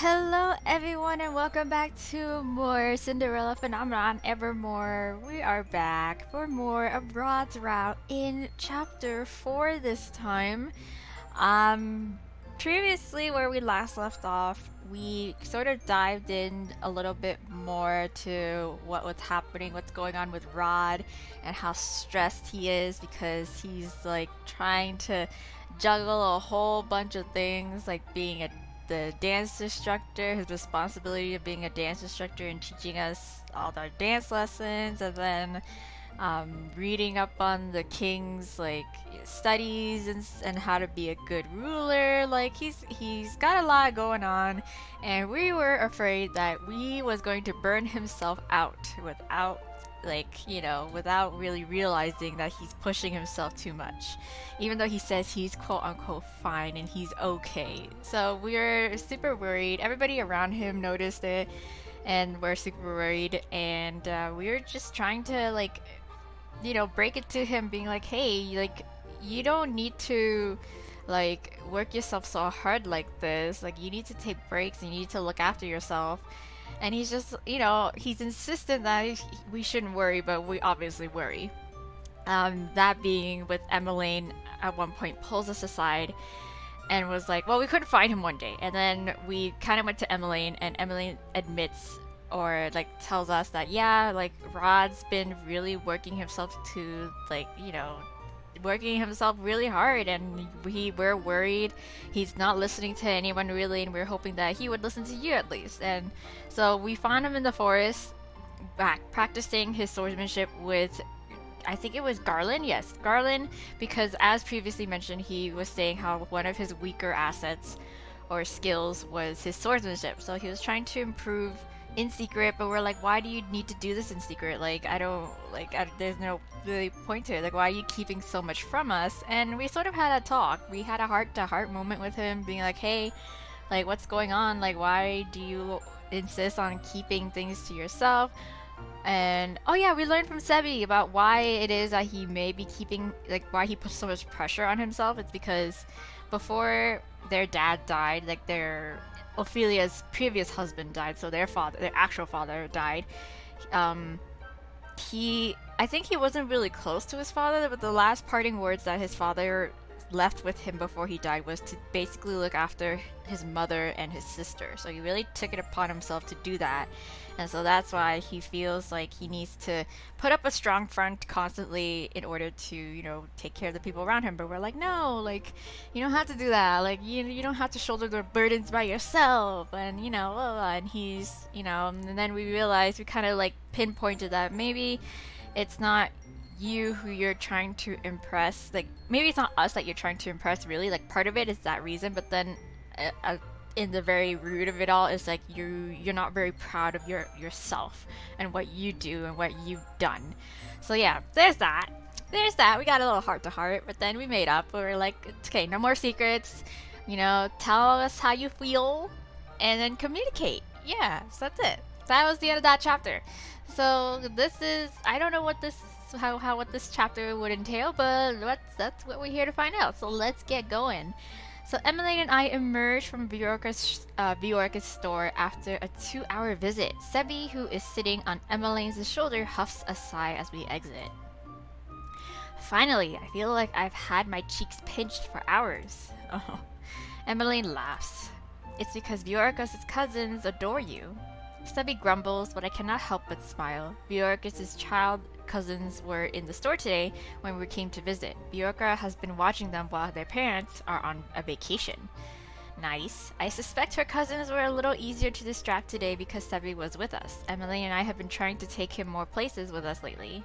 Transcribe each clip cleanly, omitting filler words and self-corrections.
Hello, everyone, and welcome back to more Cinderella Phenomenon Evermore. We are back for more of Rod's Route in chapter 4 this time. Um, Previously, where we last left off, we sort of dived in a little bit more to what was happening, what's going on with Rod, and how stressed he is because he's like trying to juggle a whole bunch of things, like being the dance instructor, his responsibility of being a dance instructor and teaching us all our dance lessons, and then reading up on the king's like studies and how to be a good ruler. Like he's got a lot going on, and we were afraid that we was going to burn himself out without without really realizing that he's pushing himself too much, even though he says he's quote unquote fine and he's okay. So we're super worried. Everybody around him noticed it, and we're super worried, and we were just trying to break it to him, being like, hey, like, you don't need to work yourself so hard like this. Like, you need to take breaks and you need to look after yourself. And he's just, he's insistent that we shouldn't worry, but we obviously worry. That being with Emmeline at one point pulls us aside and was like, well, we couldn't find him one day. And then we kind of went to Emmeline, and Emmeline admits or like tells us that, yeah, like Rod's been really working himself to working himself really hard, and we're worried he's not listening to anyone really, and we're hoping that he would listen to you at least. And so we found him in the forest back practicing his swordsmanship with, I think it was Garland. Yes, Garland, because as previously mentioned, he was saying how one of his weaker assets or skills was his swordsmanship. So he was trying to improve in secret, but we're like, why do you need to do this in secret? Like, there's no really point to it. Like, why are you keeping so much from us? And we sort of had a talk. We had a heart-to-heart moment with him, being like, hey, like, what's going on? Like, why do you insist on keeping things to yourself? And oh yeah, we learned from Sebi about why it is that he may be keeping, like, why he puts so much pressure on himself. It's because before their dad died, like Ophelia's previous husband died, so their actual father died. I think he wasn't really close to his father, but the last parting words that his father left with him before he died was to basically look after his mother and his sister. So he really took it upon himself to do that. And so that's why he feels like he needs to put up a strong front constantly in order to, take care of the people around him. But we're like, no, like, you don't have to do that. Like, you don't have to shoulder the burdens by yourself. And, and he's, and then we realized, we kind of like pinpointed that maybe it's not you who you're trying to impress. Like, maybe it's not us that you're trying to impress, really. Like, part of it is that reason, but then in the very root of it all is like you're not very proud of yourself and what you do and what you've done. So yeah, there's that. We got a little heart to heart, but then we made up. We were like, it's okay, no more secrets. Tell us how you feel and then communicate. Yeah, so that's it. That was the end of that chapter. So this is, I don't know what this what this chapter would entail, but that's what we're here to find out. So let's get going. So Emmeline and I emerge from Bjorka's store after a 2-hour visit. Sebi, who is sitting on Emmeline's shoulder, huffs a sigh as we exit. Finally, I feel like I've had my cheeks pinched for hours. Oh. Emmeline laughs. It's because Bjorka's cousins adore you. Sebi grumbles, but I cannot help but smile. Bjorka's child cousins were in the store today when we came to visit. Bjorka has been watching them while their parents are on a vacation. Nice. I suspect her cousins were a little easier to distract today because Sebi was with us. Emily and I have been trying to take him more places with us lately.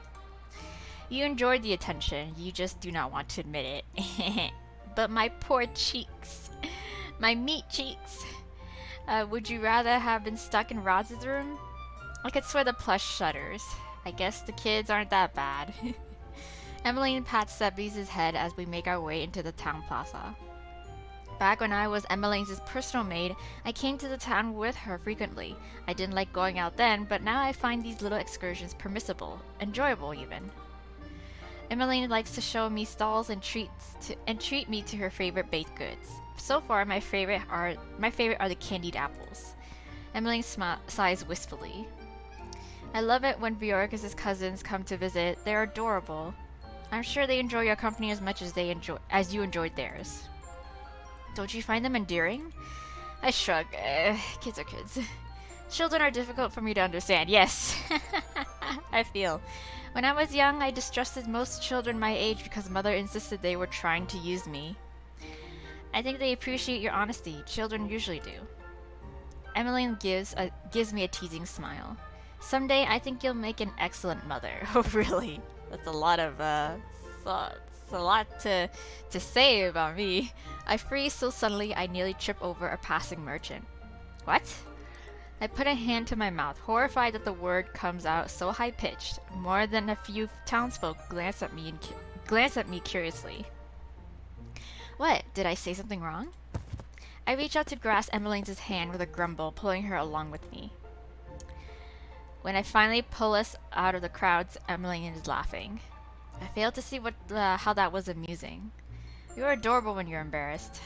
You enjoyed the attention, you just do not want to admit it. But my poor cheeks. My meat cheeks. Would you rather have been stuck in Roz's room? I could swear the plush shudders. I guess the kids aren't that bad. Emmeline pats Sebi's head as we make our way into the town plaza. Back when I was Emmeline's personal maid, I came to the town with her frequently. I didn't like going out then, but now I find these little excursions permissible, enjoyable even. Emmeline likes to show me stalls and treat me to her favorite baked goods. So far, my favorite are the candied apples. Emmeline sighs wistfully. I love it when Bjork's cousins come to visit. They're adorable. I'm sure they enjoy your company as much as you enjoyed theirs. Don't you find them endearing? I shrug. Kids are kids. Children are difficult for me to understand. Yes, I feel. When I was young, I distrusted most children my age because mother insisted they were trying to use me. I think they appreciate your honesty. Children usually do. Emmeline gives me a teasing smile. Someday, I think you'll make an excellent mother. Oh, really? That's a lot of, it's a lot to say about me. I freeze so suddenly I nearly trip over a passing merchant. What? I put a hand to my mouth, horrified that the word comes out so high-pitched. More than a few townsfolk glance at me curiously. What? Did I say something wrong? I reach out to grasp Emmeline's hand with a grumble, pulling her along with me. When I finally pull us out of the crowds, Emmeline is laughing. I failed to see how that was amusing. You're adorable when you're embarrassed.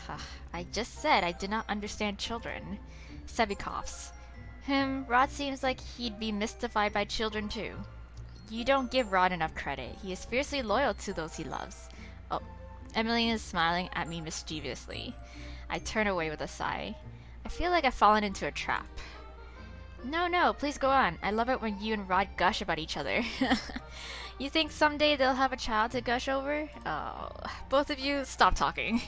I just said I did not understand children. Sebi coughs. Rod seems like he'd be mystified by children too. You don't give Rod enough credit. He is fiercely loyal to those he loves. Oh, Emmeline is smiling at me mischievously. I turn away with a sigh. I feel like I've fallen into a trap. No, please go on. I love it when you and Rod gush about each other. You think someday they'll have a child to gush over? Oh, both of you, stop talking.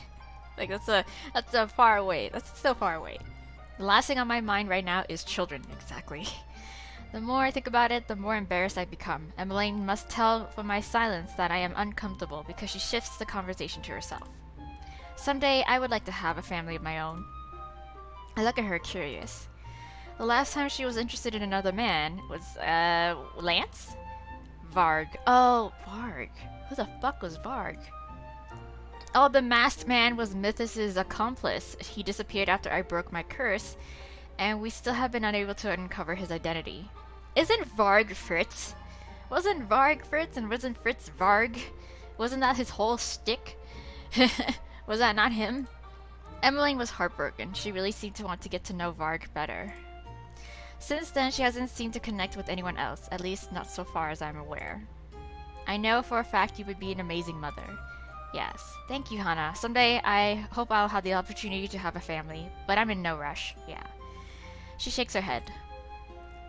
Like, that's a far away. That's so far away. The last thing on my mind right now is children, exactly. The more I think about it, the more embarrassed I become. Emmeline must tell from my silence that I am uncomfortable because she shifts the conversation to herself. Someday, I would like to have a family of my own. I look at her curious. The last time she was interested in another man was, Lance? Varg. Oh, Varg. Who the fuck was Varg? Oh, the masked man was Mythos's accomplice. He disappeared after I broke my curse, and we still have been unable to uncover his identity. Isn't Varg Fritz? Wasn't Varg Fritz, and wasn't Fritz Varg? Wasn't that his whole shtick? Was that not him? Emmeline was heartbroken. She really seemed to want to get to know Varg better. Since then, she hasn't seemed to connect with anyone else, at least not so far as I'm aware. I know for a fact you would be an amazing mother. Yes. Thank you, Hana. Someday, I hope I'll have the opportunity to have a family, but I'm in no rush. Yeah. She shakes her head.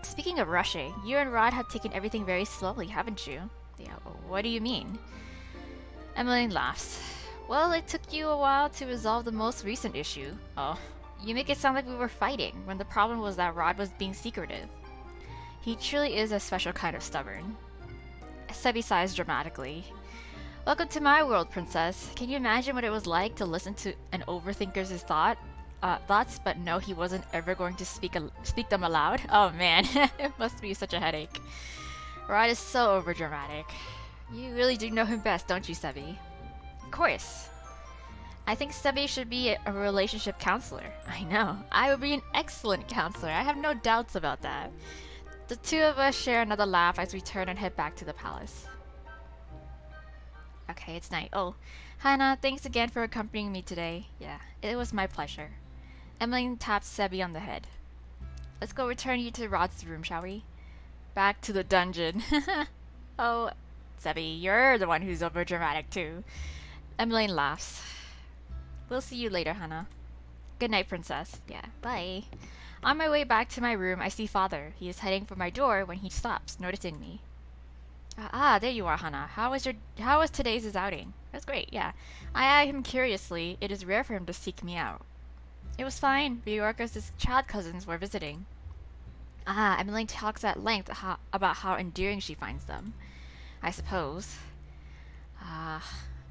Speaking of rushing, you and Rod have taken everything very slowly, haven't you? Yeah, what do you mean? Emmeline laughs. Well, it took you a while to resolve the most recent issue. Oh, you make it sound like we were fighting, when the problem was that Rod was being secretive. He truly is a special kind of stubborn. Sebi sighs dramatically. Welcome to my world, princess. Can you imagine what it was like to listen to an overthinker's thoughts, but know he wasn't ever going to speak them aloud? Oh man, it must be such a headache. Rod is so overdramatic. You really do know him best, don't you, Sebi? Of course. I think Sebi should be a relationship counselor. I know. I would be an excellent counselor. I have no doubts about that. The two of us share another laugh as we turn and head back to the palace. Okay, it's night. Oh, Hannah, thanks again for accompanying me today. Yeah, it was my pleasure. Emmeline taps Sebi on the head. Let's go return you to Rod's room, shall we? Back to the dungeon. Oh, Sebi, you're the one who's overdramatic too. Emmeline laughs. We'll see you later, Hannah. Good night, princess. Yeah, bye. On my way back to my room, I see father. He is heading for my door when he stops, noticing me. There you are, Hannah. How was today's outing? That's great, yeah. I eye him curiously. It is rare for him to seek me out. It was fine. Bjorka's child cousins were visiting. Emmeline talks at length about how endearing she finds them. I suppose.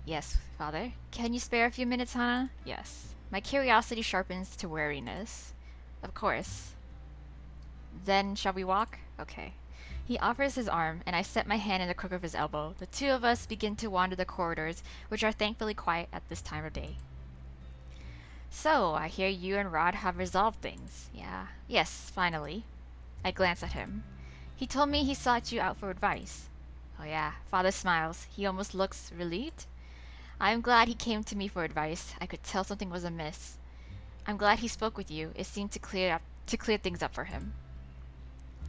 Yes, father. Can you spare a few minutes, Hannah? Yes. My curiosity sharpens to wariness. Of course. Then, shall we walk? Okay. He offers his arm, and I set my hand in the crook of his elbow. The two of us begin to wander the corridors, which are thankfully quiet at this time of day. So, I hear you and Rod have resolved things. Yeah. Yes, finally. I glance at him. He told me he sought you out for advice. Oh, yeah. Father smiles. He almost looks relieved. I'm glad he came to me for advice. I could tell something was amiss. I'm glad he spoke with you. It seemed to clear things up for him.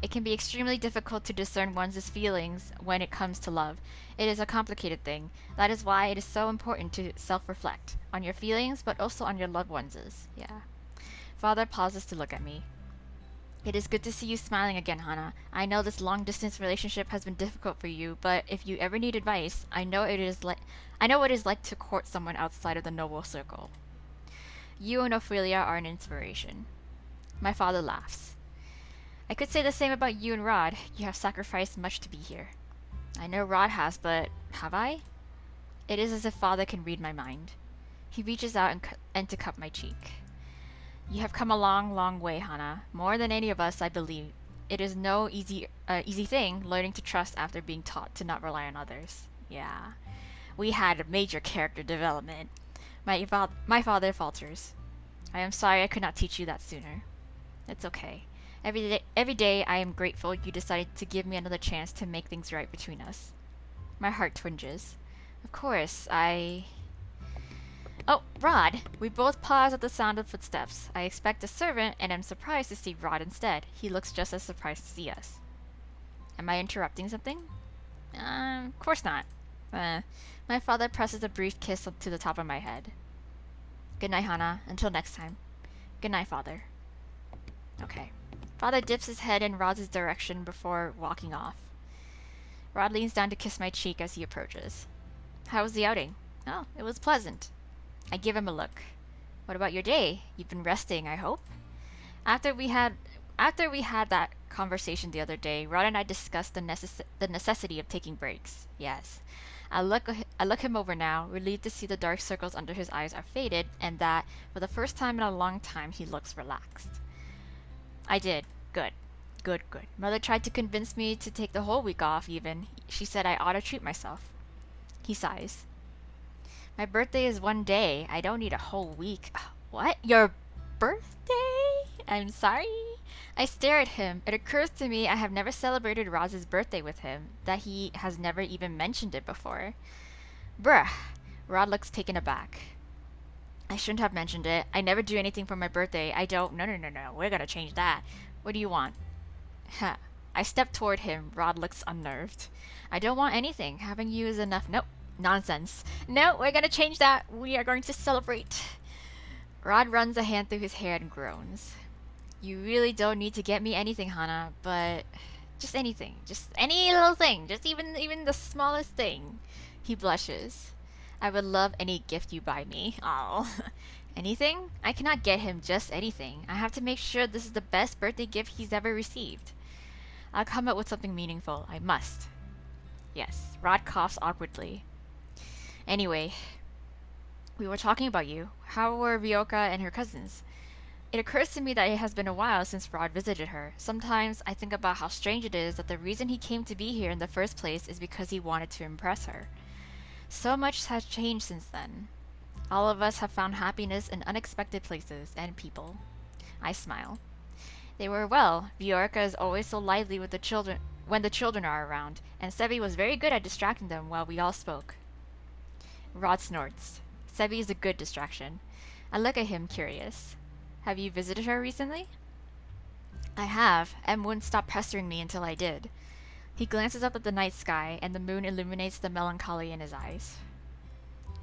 It can be extremely difficult to discern one's feelings when it comes to love. It is a complicated thing. That is why it is so important to self reflect on your feelings, but also on your loved ones'. Yeah. Father pauses to look at me. It is good to see you smiling again, Hana. I know this long distance relationship has been difficult for you, but if you ever need advice, I know what it is like to court someone outside of the noble circle. You and Ophelia are an inspiration. My father laughs. I could say the same about you and Rod. You have sacrificed much to be here. I know Rod has, but have I? It is as if father can read my mind. He reaches out and to cup my cheek. You have come a long, long way, Hana. More than any of us, I believe. It is no easy thing learning to trust after being taught to not rely on others. Yeah. We had a major character development. My father falters. I am sorry I could not teach you that sooner. It's okay. Every day I am grateful you decided to give me another chance to make things right between us. My heart twinges. Of course, Oh, Rod! We both pause at the sound of footsteps. I expect a servant and am surprised to see Rod instead. He looks just as surprised to see us. Am I interrupting something? Of course not. My father presses a brief kiss to the top of my head. Good night, Hana. Until next time. Good night, Father. Okay. Father dips his head in Rod's direction before walking off. Rod leans down to kiss my cheek as he approaches. How was the outing? Oh, it was pleasant. I give him a look. What about your day? You've been resting, I hope? After we had that conversation the other day, Rod and I discussed the necessity of taking breaks. Yes. I look him over now, relieved to see the dark circles under his eyes are faded, and that, for the first time in a long time, he looks relaxed. I did. Good. Good, good. Mother tried to convince me to take the whole week off, even. She said I ought to treat myself. He sighs. My birthday is one day. I don't need a whole week. What? Your birthday? I'm sorry. I stare at him. It occurs to me I have never celebrated Roz's birthday with him, that he has never even mentioned it before. Bruh. Rod looks taken aback. I shouldn't have mentioned it. I never do anything for my birthday. I don't. No. We're gonna change that. What do you want? Huh. I step toward him. Rod looks unnerved. I don't want anything. Having you is enough. Nope. Nonsense. No, we're gonna change that. We are going to celebrate. Rod runs a hand through his hair and groans. You really don't need to get me anything, Hana, but just anything. Just any little thing. Just even the smallest thing. He blushes. I would love any gift you buy me. Oh. Anything? I cannot get him just anything. I have to make sure this is the best birthday gift he's ever received. I'll come up with something meaningful. I must. Yes. Rod coughs awkwardly. Anyway, we were talking about you. How were Ryoka and her cousins? It occurs to me that it has been a while since Rod visited her. Sometimes I think about how strange it is that the reason he came to be here in the first place is because he wanted to impress her. So much has changed since then. All of us have found happiness in unexpected places and people. I smile. They were well. Ryoka is always so lively with the children when the children are around, and Sebi was very good at distracting them while we all spoke. Rod snorts. Sebi is a good distraction. I look at him, curious. Have you visited her recently? I have. Em wouldn't stop pestering me until I did. He glances up at the night sky, and the moon illuminates the melancholy in his eyes.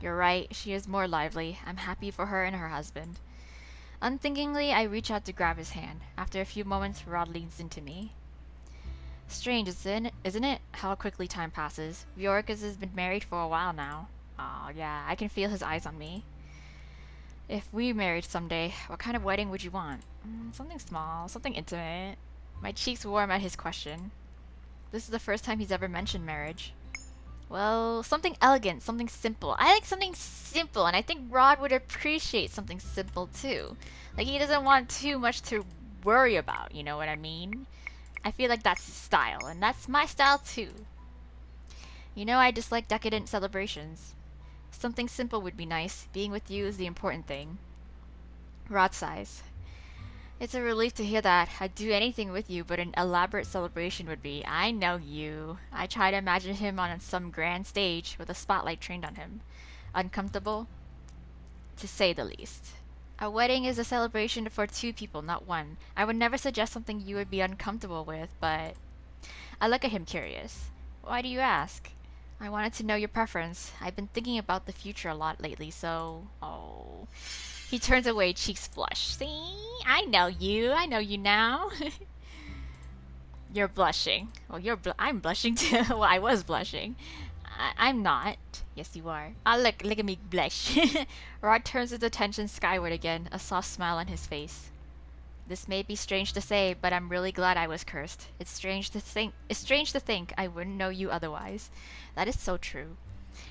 You're right, she is more lively. I'm happy for her and her husband. Unthinkingly, I reach out to grab his hand. After a few moments, Rod leans into me. Strange, isn't it? How quickly time passes. Ryorkas has been married for a while now. Aw, yeah, I can feel his eyes on me. If we married someday, what kind of wedding would you want? Something small, something intimate. My cheeks warm at his question. This is the first time he's ever mentioned marriage. Well, something elegant, something simple. I like something simple, and I think Rod would appreciate something simple too. Like, he doesn't want too much to worry about, you know what I mean? I feel like that's his style, and that's my style too. You know, I dislike decadent celebrations. Something simple would be nice. Being with you is the important thing. Rod sighs. It's a relief to hear that. I'd do anything with you, but an elaborate celebration would be. I know you. I try to imagine him on some grand stage with a spotlight trained on him. Uncomfortable, to say the least. A wedding is a celebration for two people, not one. I would never suggest something you would be uncomfortable with, but I look at him curious. Why do you ask? I wanted to know your preference. I've been thinking about the future a lot lately, so. Oh. He turns away, cheeks flush. See? I know you. I know you now. You're blushing. Well, I'm blushing too. Well, I was blushing. I'm not. Yes, you are. Ah, look at me blush. Rod turns his attention skyward again, a soft smile on his face. This may be strange to say, but I'm really glad I was cursed. It's strange to think I wouldn't know you otherwise. That is so true.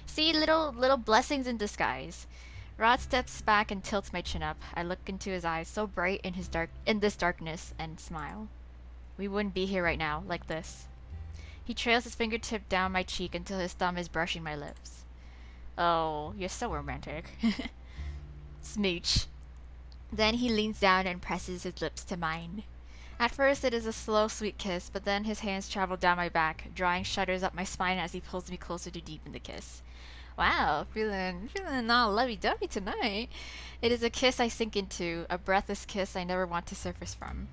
See, little blessings in disguise. Rod steps back and tilts my chin up. I look into his eyes, so bright in this darkness, and smile. We wouldn't be here right now, like this. He trails his fingertip down my cheek until his thumb is brushing my lips. Oh, you're so romantic. Smooch. Then he leans down and presses his lips to mine. At first it is a slow, sweet kiss, but then his hands travel down my back, drawing shudders up my spine as he pulls me closer to deepen the kiss. Wow, feeling all lovey-dovey tonight. It is a kiss I sink into, a breathless kiss I never want to surface from.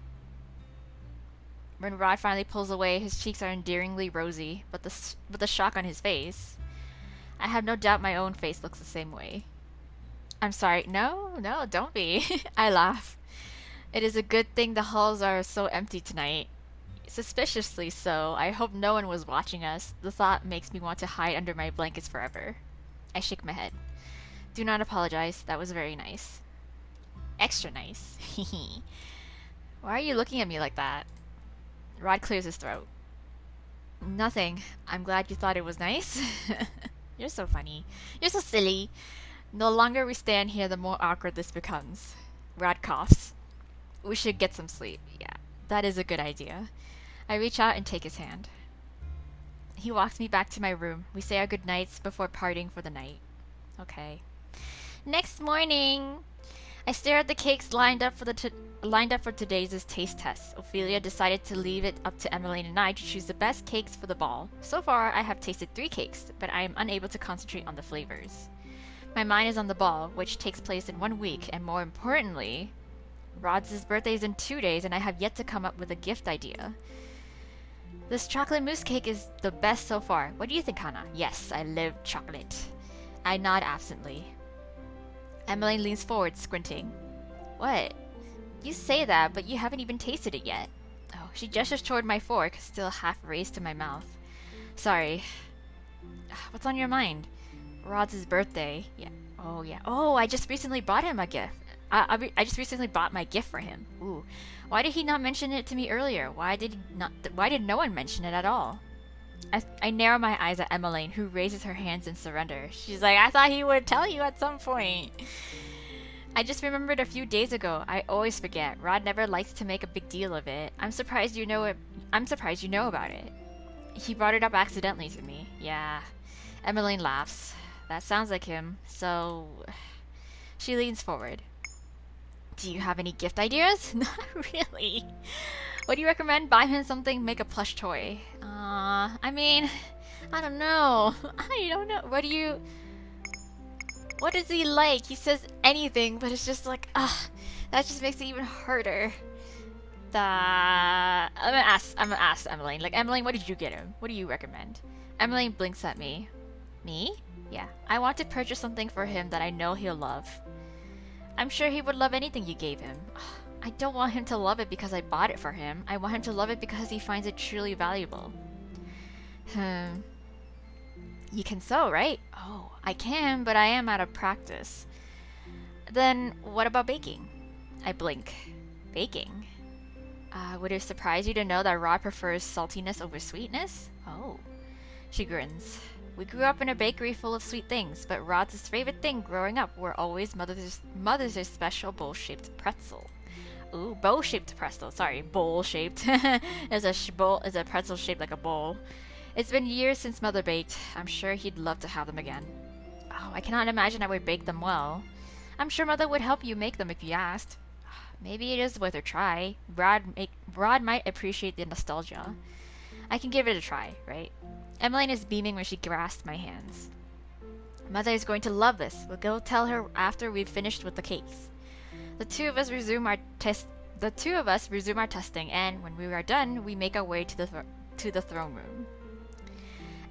When Rod finally pulls away, his cheeks are endearingly rosy, but the shock on his face. I have no doubt my own face looks the same way. I'm sorry. No, don't be. I laugh. It is a good thing the halls are so empty tonight. Suspiciously so. I hope no one was watching us. The thought makes me want to hide under my blankets forever. I shake my head. Do not apologize. That was very nice. Extra nice. Why are you looking at me like that? Rod clears his throat. Nothing. I'm glad you thought it was nice. You're so funny. You're so silly. The longer we stand here, the more awkward this becomes. Rod coughs. We should get some sleep. Yeah, that is a good idea. I reach out and take his hand. He walks me back to my room. We say our goodnights before parting for the night. Okay. Next morning, I stare at the cakes lined up for today's taste test. Ophelia decided to leave it up to Emmeline and I to choose the best cakes for the ball. So far, I have tasted 3 cakes, but I am unable to concentrate on the flavors. My mind is on the ball, which takes place in 1 week, and more importantly, Rod's birthday is in 2 days, and I have yet to come up with a gift idea. This chocolate mousse cake is the best so far. What do you think, Hannah? Yes, I love chocolate. I nod absently. Emmeline leans forward, squinting. What? You say that, but you haven't even tasted it yet. Oh, she gestures toward my fork, still half raised to my mouth. Sorry. What's on your mind? Rod's birthday. Yeah. Oh, yeah. Oh, I just recently bought him a gift. I just recently bought my gift for him. Ooh. Why did he not mention it to me earlier? Why did no one mention it at all? I narrow my eyes at Emmeline, who raises her hands in surrender. She's like, I thought he would tell you at some point. I just remembered a few days ago. I always forget. Rod never likes to make a big deal of it. I'm surprised you know about it. He brought it up accidentally to me. Yeah. Emmeline laughs. That sounds like him. So, she leans forward. Do you have any gift ideas? Not really. What do you recommend? Buy him something, make a plush toy. I mean, I don't know. I don't know. What is he like? He says anything, but it's just like, that just makes it even harder. I'm gonna ask Emmeline. Like, Emmeline, what did you get him? What do you recommend? Emmeline blinks at me. Me? Yeah. I want to purchase something for him that I know he'll love. I'm sure he would love anything you gave him. I don't want him to love it because I bought it for him. I want him to love it because he finds it truly valuable. You can sew, right? Oh, I can, but I am out of practice. Then what about baking? I blink. Baking? Would it surprise you to know that Rod prefers saltiness over sweetness? Oh. She grins. We grew up in a bakery full of sweet things, but Rod's favorite thing growing up were always Mother's special bowl-shaped pretzel. Ooh, bowl-shaped pretzel. Sorry, bowl-shaped. Is a pretzel shaped like a bowl. It's been years since Mother baked. I'm sure he'd love to have them again. Oh, I cannot imagine I would bake them well. I'm sure Mother would help you make them if you asked. Maybe it is worth a try. Rod might appreciate the nostalgia. I can give it a try, right? Emmeline is beaming when she grasps my hands. Mother is going to love this. We'll go tell her after we've finished with the cakes. The two of us resume our testing, and when we are done, we make our way to the throne room.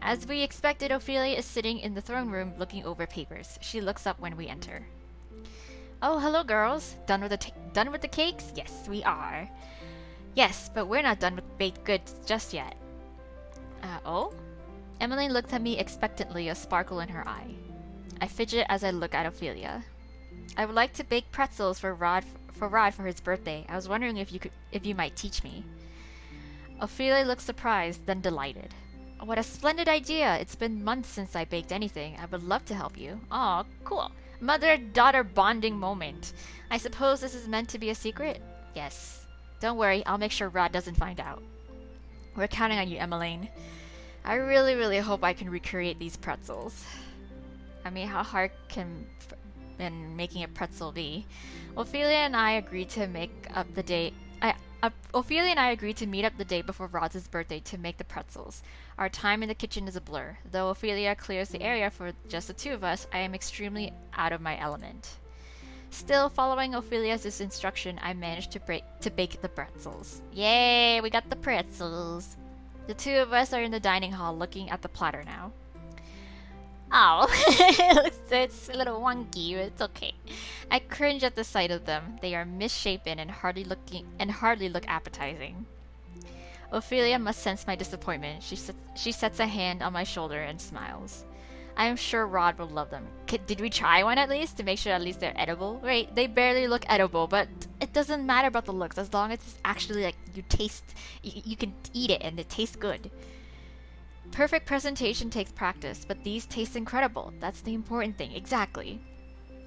As we expected, Ophelia is sitting in the throne room looking over papers. She looks up when we enter. Oh, hello, girls. Done with the cakes? Yes, we are. Yes, but we're not done with baked goods just yet. Oh? Emmeline looked at me expectantly, a sparkle in her eye. I fidget as I look at Ophelia. I would like to bake pretzels for Rod for his birthday. I was wondering if you might teach me. Ophelia looked surprised, then delighted. Oh, what a splendid idea! It's been months since I baked anything. I would love to help you. Aw, cool. Mother-daughter bonding moment. I suppose this is meant to be a secret? Yes. Don't worry, I'll make sure Rod doesn't find out. We're counting on you, Emmeline. I really, really hope I can recreate these pretzels. I mean, how hard can making a pretzel be? Ophelia and I agreed to meet up the day before Rod's birthday to make the pretzels. Our time in the kitchen is a blur. Though Ophelia clears the area for just the two of us, I am extremely out of my element. Still, following Ophelia's instruction, I managed to bake the pretzels. Yay, we got the pretzels! The two of us are in the dining hall looking at the platter now. Oh, it's a little wonky, but it's okay. I cringe at the sight of them. They are misshapen and hardly look appetizing. Ophelia must sense my disappointment. She sets a hand on my shoulder and smiles. I am sure Rod will love them. Did we try one at least to make sure at least they're edible? Right, they barely look edible, but it doesn't matter about the looks as long as it's actually like you can eat it and it tastes good. Perfect presentation takes practice, but these taste incredible. That's the important thing, exactly.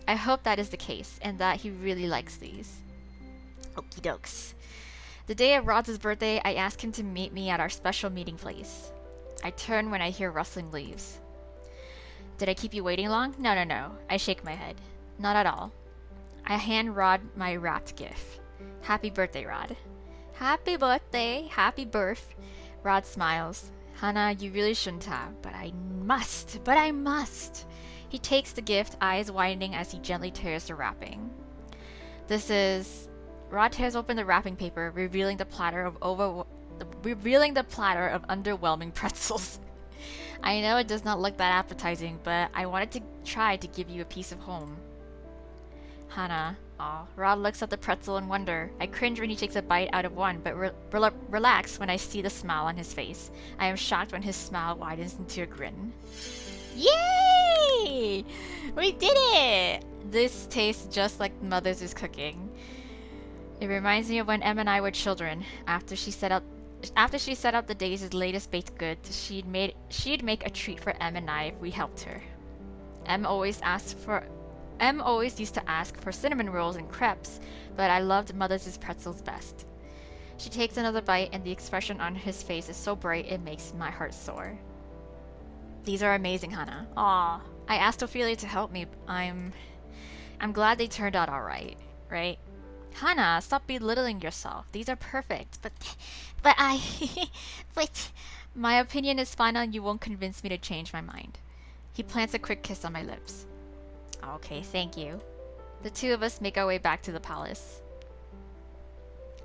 I hope that is the case, and that he really likes these. Okie dokes. The day of Rod's birthday, I ask him to meet me at our special meeting place. I turn when I hear rustling leaves. Did I keep you waiting long? No. I shake my head. Not at all. I hand Rod my wrapped gift. Happy birthday, Rod. Happy birthday. Happy birth. Rod smiles. Hannah, you really shouldn't have, but I must. He takes the gift, eyes widening as he gently tears the wrapping. Rod tears open the wrapping paper, revealing the platter of underwhelming pretzels. I know it does not look that appetizing, but I wanted to try to give you a piece of home. Hannah. Aw. Rod looks at the pretzel in wonder. I cringe when he takes a bite out of one, but relax when I see the smile on his face. I am shocked when his smile widens into a grin. Yay! We did it! This tastes just like Mother's cooking. It reminds me of when Em and I were children. After she set out the day's latest baked goods, she'd make a treat for Em and I if we helped her. Em always used to ask for cinnamon rolls and crepes, but I loved Mother's pretzels best. She takes another bite, and the expression on his face is so bright it makes my heart soar. These are amazing, Hannah. Aw. I asked Ophelia to help me. I'm glad they turned out alright, right? Hannah, stop belittling yourself. These are perfect, but my opinion is final and you won't convince me to change my mind. He plants a quick kiss on my lips. Okay, thank you. The two of us make our way back to the palace.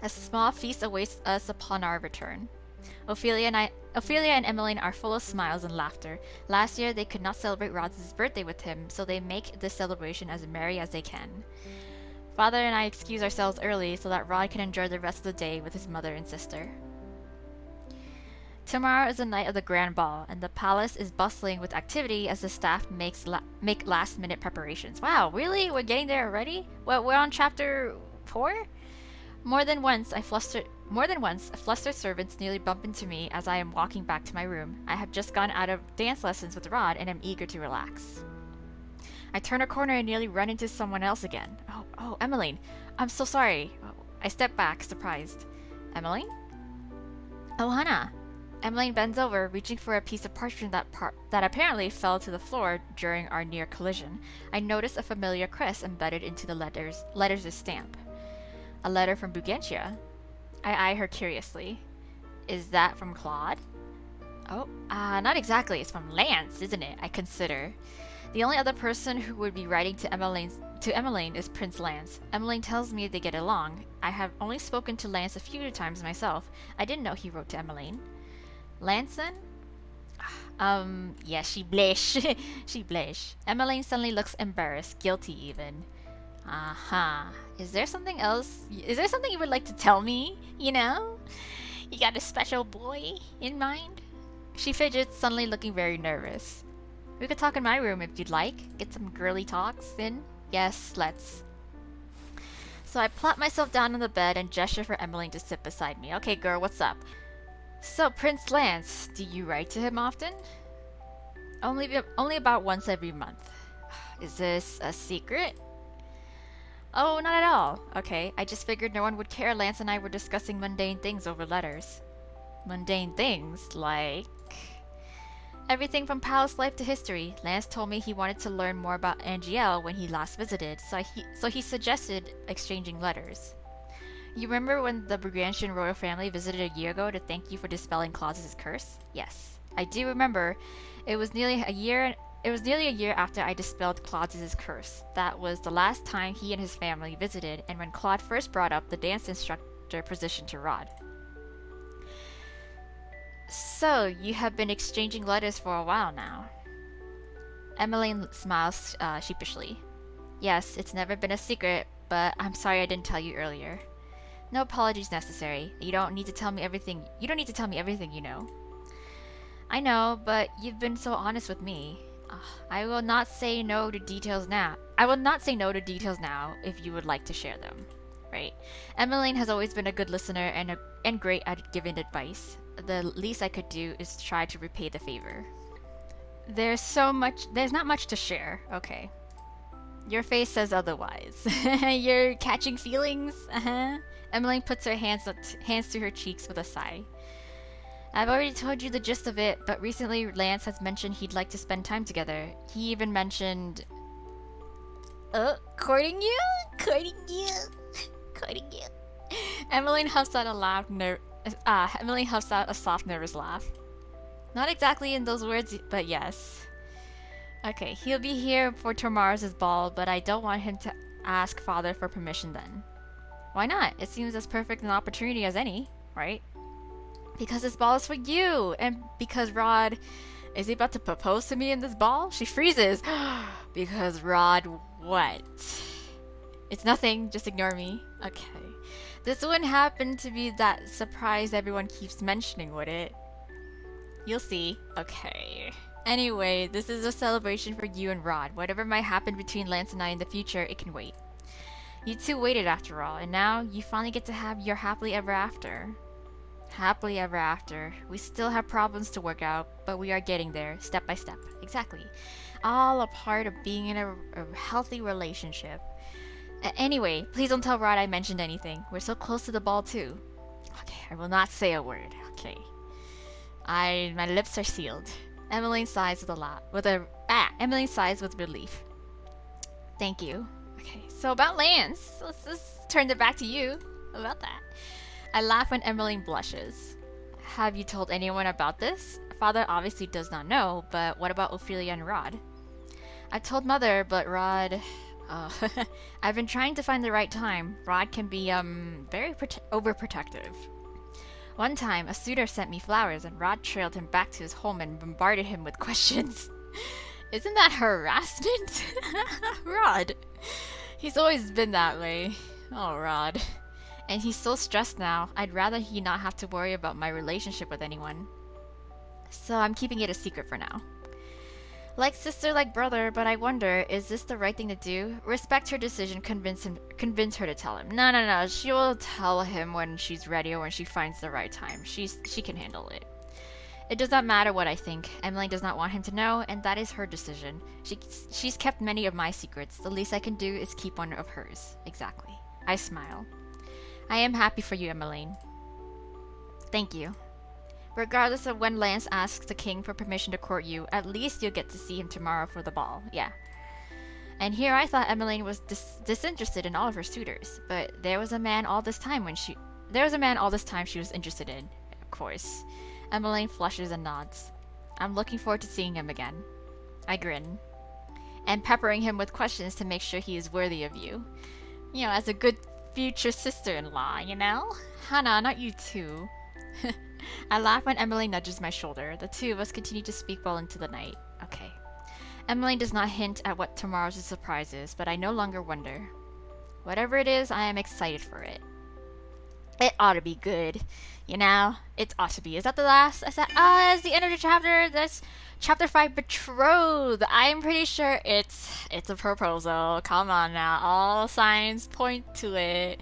A small feast awaits us upon our return. Ophelia and Emmeline are full of smiles and laughter. Last year, they could not celebrate Rod's birthday with him, so they make this celebration as merry as they can. Father and I excuse ourselves early so that Rod can enjoy the rest of the day with his mother and sister. Tomorrow is the night of the grand ball, and the palace is bustling with activity as the staff make last-minute preparations. Wow, really? We're getting there already? Well, we're on chapter 4? More than once, flustered servants nearly bump into me as I am walking back to my room. I have just gone out of dance lessons with Rod and am eager to relax. I turn a corner and nearly run into someone else again. Oh, Emmeline. I'm so sorry. I step back, surprised. Emmeline? Oh, Hannah. Emmeline bends over, reaching for a piece of parchment that apparently fell to the floor during our near collision. I notice a familiar crest embedded into the letters' stamp. A letter from Bugentia. I eye her curiously. Is that from Claude? Oh, not exactly. It's from Lance, isn't it? I consider. The only other person who would be writing to Emmeline is Prince Lance. Emmeline tells me they get along. I have only spoken to Lance a few times myself. I didn't know he wrote to Emmeline. Lance then? Yeah, she blush. She blush. Emmeline suddenly looks embarrassed, guilty even. Uh-huh. Is there something else? Is there something you would like to tell me? You know? You got a special boy in mind? She fidgets, suddenly looking very nervous. We could talk in my room if you'd like. Get some girly talks in. Yes, let's. So I plop myself down on the bed and gesture for Emmeline to sit beside me. Okay, girl, what's up? So, Prince Lance, do you write to him often? Only about once every month. Is this a secret? Oh, not at all. Okay, I just figured no one would care Lance and I were discussing mundane things over letters. Mundane things, like... Everything from palace life to history. Lance told me he wanted to learn more about Angielle when he last visited, so he suggested exchanging letters. You remember when the Brigantian royal family visited a year ago to thank you for dispelling Claudius's curse? Yes, I do remember. It was nearly a year after I dispelled Claudius's curse. That was the last time he and his family visited, and when Claude first brought up the dance instructor position to Rod. So, you have been exchanging letters for a while now. Emmeline smiles sheepishly. Yes, it's never been a secret, but I'm sorry I didn't tell you earlier. No apologies necessary. You don't need to tell me everything. You don't need to tell me everything you know. I know, but you've been so honest with me. I will not say no to details now. I will not say no to details now if you would like to share them. Right? Emmeline has always been a good listener and great at giving advice. The least I could do is try to repay the favor. There's not much to share. Okay. Your face says otherwise. You're catching feelings? Uh-huh. Emmeline puts her hands to her cheeks with a sigh. I've already told you the gist of it, but recently Lance has mentioned he'd like to spend time together. He even mentioned... courting you? Courting you? Courting you? Emmeline huffs out a soft, nervous laugh. Not exactly in those words, but yes. Okay, he'll be here for tomorrow's ball, but I don't want him to ask father for permission then. Why not? It seems as perfect an opportunity as any, right? Because this ball is for you, and because Rod... Is he about to propose to me in this ball? She freezes. Because Rod what? It's nothing, just ignore me. Okay. This wouldn't happen to be that surprise everyone keeps mentioning, would it? You'll see. Okay. Anyway, this is a celebration for you and Rod. Whatever might happen between Lance and I in the future, it can wait. You two waited after all, and now you finally get to have your happily ever after. Happily ever after. We still have problems to work out, but we are getting there, step by step. Exactly. All a part of being in a healthy relationship. Anyway, please don't tell Rod I mentioned anything. We're so close to the ball too. Okay, I will not say a word. Okay. My lips are sealed. Emmeline sighs Emmeline sighs with relief. Thank you. Okay, so about Lance. Let's just turn it back to you about that. I laugh when Emmeline blushes. Have you told anyone about this? Father obviously does not know, but what about Ophelia and Rod? I've told Mother, but Rod... I've been trying to find the right time. Rod can be, very overprotective. One time, a suitor sent me flowers, and Rod trailed him back to his home and bombarded him with questions. Isn't that harassment? Rod. He's always been that way. Oh, Rod. And he's so stressed now. I'd rather he not have to worry about my relationship with anyone. So I'm keeping it a secret for now. Like sister, like brother, but I wonder, is this the right thing to do? Respect her decision, convince her to tell him. No, she will tell him when she's ready or when she finds the right time. She can handle it. It does not matter what I think. Emmeline does not want him to know, and that is her decision. She's kept many of my secrets. The least I can do is keep one of hers. Exactly. I smile. I am happy for you, Emmeline. Thank you. Regardless of when Lance asks the king for permission to court you, at least you'll get to see him tomorrow for the ball. Yeah. And here I thought Emmeline was disinterested in all of her suitors, but there was a man all this time she was interested in, of course. Emmeline flushes and nods. I'm looking forward to seeing him again. I grin, and peppering him with questions to make sure he is worthy of you. You know, as a good future sister-in-law, you know? Hannah, not you too. I laugh when Emmeline nudges my shoulder. The two of us continue to speak well into the night. Okay. Emmeline does not hint at what tomorrow's surprise is, but I no longer wonder. Whatever it is, I am excited for it. It ought to be good. You know? It ought to be. Is that the last? That's the end of the chapter. That's chapter 5, Betrothed. I'm pretty sure it's a proposal. Come on now. All signs point to it.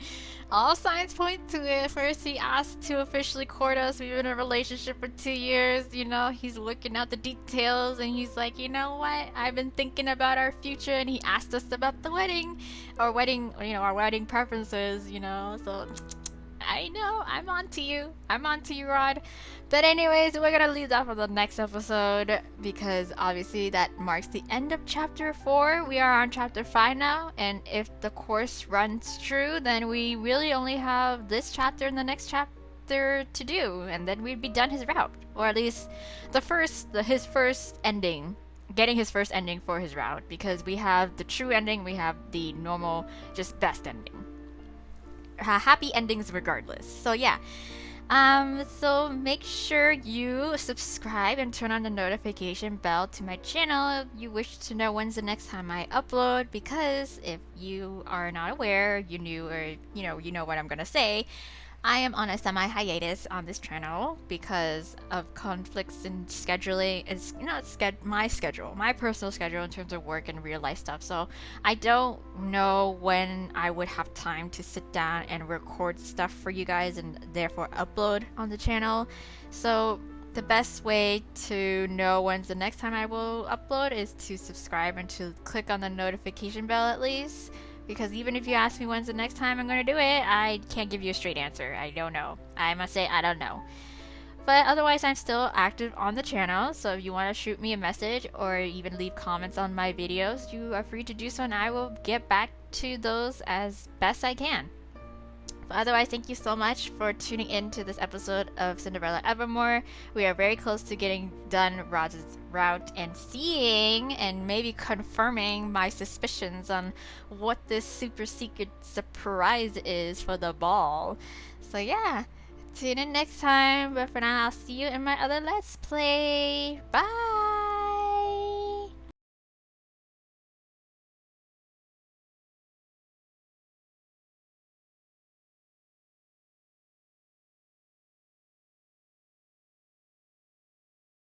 All signs point to it. First he asked to officially court us. We've been in a relationship for 2 years. You know, he's working out the details and he's like, you know what? I've been thinking about our future, and he asked us about the wedding. Our wedding preferences, you know, so I know, I'm on to you, Rod. But anyways, we're gonna leave that for the next episode, because obviously that marks the end of chapter 4. We are on chapter 5 now, and if the course runs true, then we really only have this chapter and the next chapter to do, and then we'd be done his route. Or at least his first ending. Getting his first ending for his route, because we have the true ending, we have the normal, just best ending. Happy endings regardless. So yeah. So make sure you subscribe and turn on the notification bell to my channel if you wish to know when's the next time I upload, because if you are not aware, you know what I'm gonna say. I am on a semi-hiatus on this channel because of conflicts in scheduling. It's my personal schedule in terms of work and real life stuff. So I don't know when I would have time to sit down and record stuff for you guys and therefore upload on the channel. So the best way to know when's the next time I will upload is to subscribe and to click on the notification bell at least. Because even if you ask me when's the next time I'm going to do it, I can't give you a straight answer. I don't know. I must say I don't know. But otherwise, I'm still active on the channel. So if you want to shoot me a message or even leave comments on my videos, you are free to do so, and I will get back to those as best I can. But otherwise, thank you so much for tuning in to this episode of Cinderella Evermore. We are very close to getting done Rod's route and seeing and maybe confirming my suspicions on what this super secret surprise is for the ball. So yeah, tune in next time. But for now, I'll see you in my other Let's Play. Bye!